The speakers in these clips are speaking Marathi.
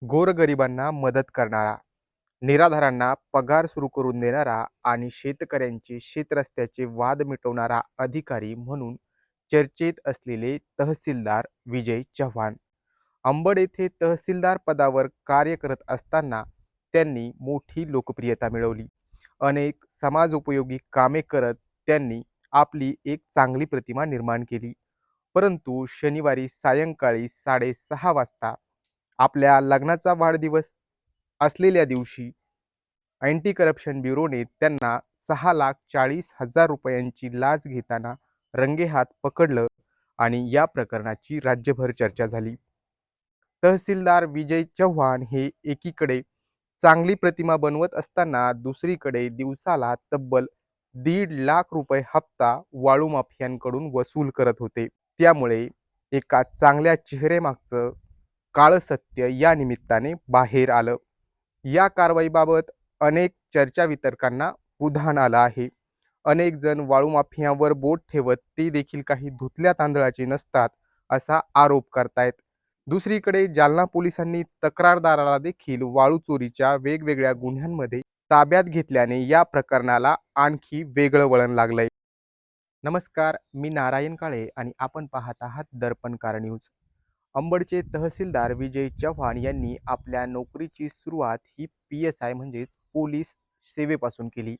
गोरगरिबांना मदत करणारा, निराधारांना पगार सुरू करून देणारा आणि शेतकऱ्यांचे शेतरस्त्याचे वाद मिटवणारा अधिकारी म्हणून चर्चेत असलेले तहसीलदार विजय चव्हाण. अंबड येथे तहसीलदार पदावर कार्य करत असताना त्यांनी मोठी लोकप्रियता मिळवली. अनेक समाजोपयोगी कामे करत त्यांनी आपली एक चांगली प्रतिमा निर्माण केली. परंतु शनिवारी सायंकाळी 6:30 वाजता आपल्या लग्नाचा वाढदिवस असलेल्या दिवशी अँटी करप्शन ब्युरोने त्यांना 6,40,000 रुपयांची लाच घेताना रंगेहात पकडलं आणि या प्रकरणाची राज्यभर चर्चा झाली. तहसीलदार विजय चव्हाण हे एकीकडे चांगली प्रतिमा बनवत असताना दुसरीकडे दिवसाला तब्बल 1.5 लाख रुपये हप्ता वाळू माफियांकडून वसूल करत होते. त्यामुळे एका चांगल्या चेहरेमागचं काळं सत्य या निमित्ताने बाहेर आलं. या कारवाईबाबत अनेक चर्चा वितर्कांना उधाण आलं आहे. अनेक जण वाळू माफियांवर बोट ठेवत ते देखील काही धुतल्या तांदळाचे नसतात असा आरोप करतायत. दुसरीकडे जालना पोलिसांनी तक्रारदाराला देखील वाळू चोरीच्या वेगवेगळ्या गुन्ह्यांमध्ये ताब्यात घेतल्याने या प्रकरणाला आणखी वेगळं वळण लागलंय. नमस्कार, मी नारायण काळे आणि आपण पाहत आहात दर्पणकार न्यूज. अंबडचे तहसीलदार विजय चव्हाण यांनी आपल्या नोकरीची सुरुवात ही PSI म्हणजेच पोलीस सेवेपासून केली.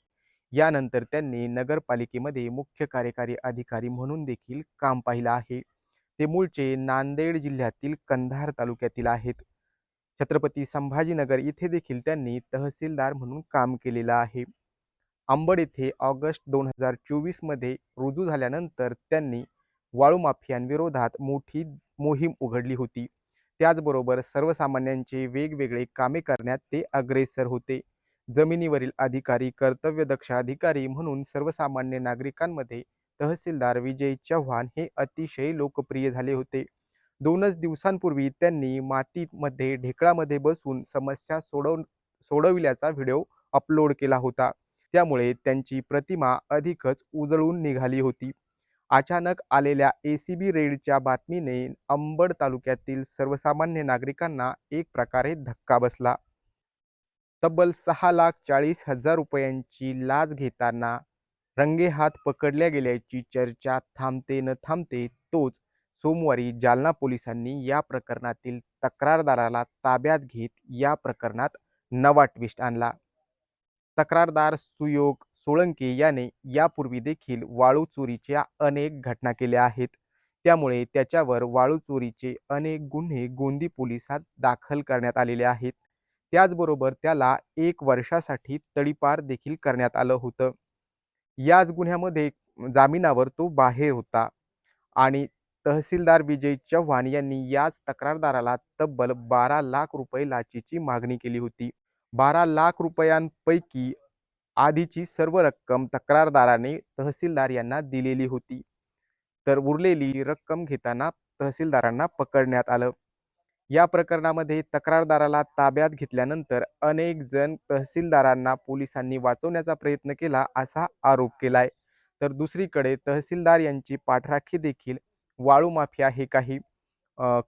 यानंतर त्यांनी नगरपालिकेमध्ये मुख्य कार्यकारी अधिकारी म्हणून देखील काम पाहिलं आहे. ते मूळचे नांदेड जिल्ह्यातील कंधार तालुक्यातील आहेत. छत्रपती संभाजीनगर इथे देखील त्यांनी तहसीलदार म्हणून काम केलेलं आहे. अंबड येथे ऑगस्ट 2024 मध्ये रुजू झाल्यानंतर त्यांनी वाळू माफियांविरोधात मोठी मोहीम उघडली होती. त्याचबरोबर सर्वसामान्यांचे वेगवेगळे कामे करण्यात ते अग्रेसर होते. जमिनीवरील अधिकारी, कर्तव्यदक्ष अधिकारी म्हणून सर्वसामान्य नागरिकांमध्ये तहसीलदार विजय चव्हाण हे अतिशय लोकप्रिय झाले होते. 2च दिवसांपूर्वी त्यांनी मातीमध्ये ढेकळामध्ये बसून समस्या सोडविल्याचा व्हिडिओ अपलोड केला होता. त्यामुळे त्यांची प्रतिमा अधिकच उजळून निघाली होती. अचानक आलेल्या ACB रेडच्या बातमीने अंबड तालुक्यातील सर्वसामान्य नागरिकांना एक प्रकारे धक्का बसला. तब्बल 6,40,000 रुपयांची लाच घेताना रंगेहात पकडल्या गेल्याची चर्चा थांबते न थांबते तोच सोमवारी जालना पोलिसांनी या प्रकरणातील तक्रारदाराला ताब्यात घेत या प्रकरणात नवा ट्विस्ट आणला. तक्रारदार सुयोग सोळंके याने यापूर्वी देखील वाळू चोरीच्या अनेक घटना केल्या आहेत. त्यामुळे त्याच्यावर वाळू चोरीचे अनेक गुन्हे गोंदी पोलिसात दाखल करण्यात आलेले आहेत. त्याचबरोबर त्याला 1 वर्षासाठी तडीपार देखील करण्यात आलं होतं. याच गुन्ह्यामध्ये जामिनावर तो बाहेर होता आणि तहसीलदार विजय चव्हाण यांनी याच तक्रारदाराला तब्बल 12 लाख रुपये लाचेची मागणी केली होती. 12 लाख रुपयांपैकी आधीची सर्व रक्कम तक्रारदाराने तहसीलदार यांना दिलेली होती. तर उरलेली रक्कम घेताना तहसीलदारांना पकडण्यात आलं. या प्रकरणामध्ये तक्रारदाराला ताब्यात घेतल्यानंतर अनेक जण तहसीलदारांना पोलिसांनी वाचवण्याचा प्रयत्न केला असा आरोप केलाय. तर दुसरीकडे तहसीलदार यांची पाठराखी देखील वाळू माफिया हे काही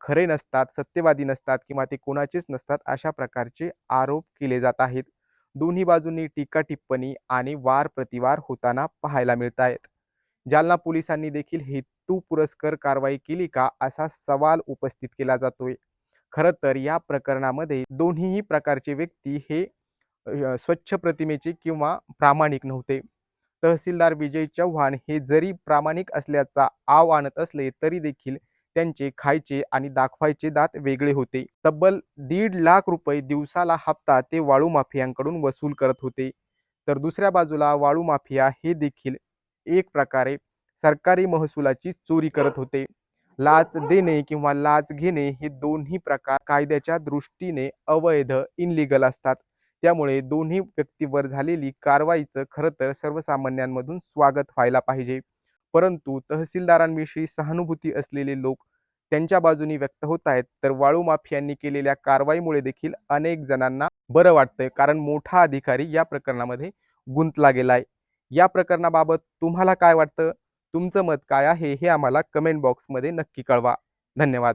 खरे नसतात, सत्यवादी नसतात किंवा ते कोणाचेच नसतात अशा प्रकारचे आरोप केले जात आहेत. दोन्ही बाजूंनी टीका टिप्पणी आणि वार प्रतिवार होताना पाहायला मिळत आहेत. जालना पोलिसांनी देखील हेतुपुरस्सर कारवाई केली का असा सवाल उपस्थित केला जातोय. खरं तर या प्रकरणामध्ये दोन्हीही प्रकारचे व्यक्ती हे स्वच्छ प्रतिमेचे किंवा प्रामाणिक नव्हते. तहसीलदार विजय चव्हाण हे जरी प्रामाणिक असल्याचा आव आणत असले तरी देखील त्यांचे खायचे आणि दाखवायचे दात वेगळे होते. तब्बल 1.5 लाख रुपये दिवसाला हप्ता ते वाळू माफियांकडून वसूल करत होते. तर दुसऱ्या बाजूला वाळू माफिया हे देखील एक प्रकारे सरकारी महसुलाची चोरी करत होते. लाच देणे किंवा लाच घेणे हे दोन्ही प्रकार कायद्याच्या दृष्टीने अवैध, इनलिगल असतात. त्यामुळे दोन्ही व्यक्तीवर झालेली कारवाईचं खरं तर सर्वसामान्यांमधून स्वागत व्हायला पाहिजे. परंतु तहसीलदारांविषयी सहानुभूती असलेले लोक त्यांच्या बाजूनी व्यक्त होत आहेत. तर वाळू माफियांनी केलेल्या कारवाईमुळे देखील अनेक जणांना बरं वाटतंय, कारण मोठा अधिकारी या प्रकरणामध्ये गुंतला गेलाय. या प्रकरणाबाबत तुम्हाला काय वाटतं? तुमचं मत काय आहे हे आम्हाला कमेंट बॉक्समध्ये नक्की कळवा. धन्यवाद.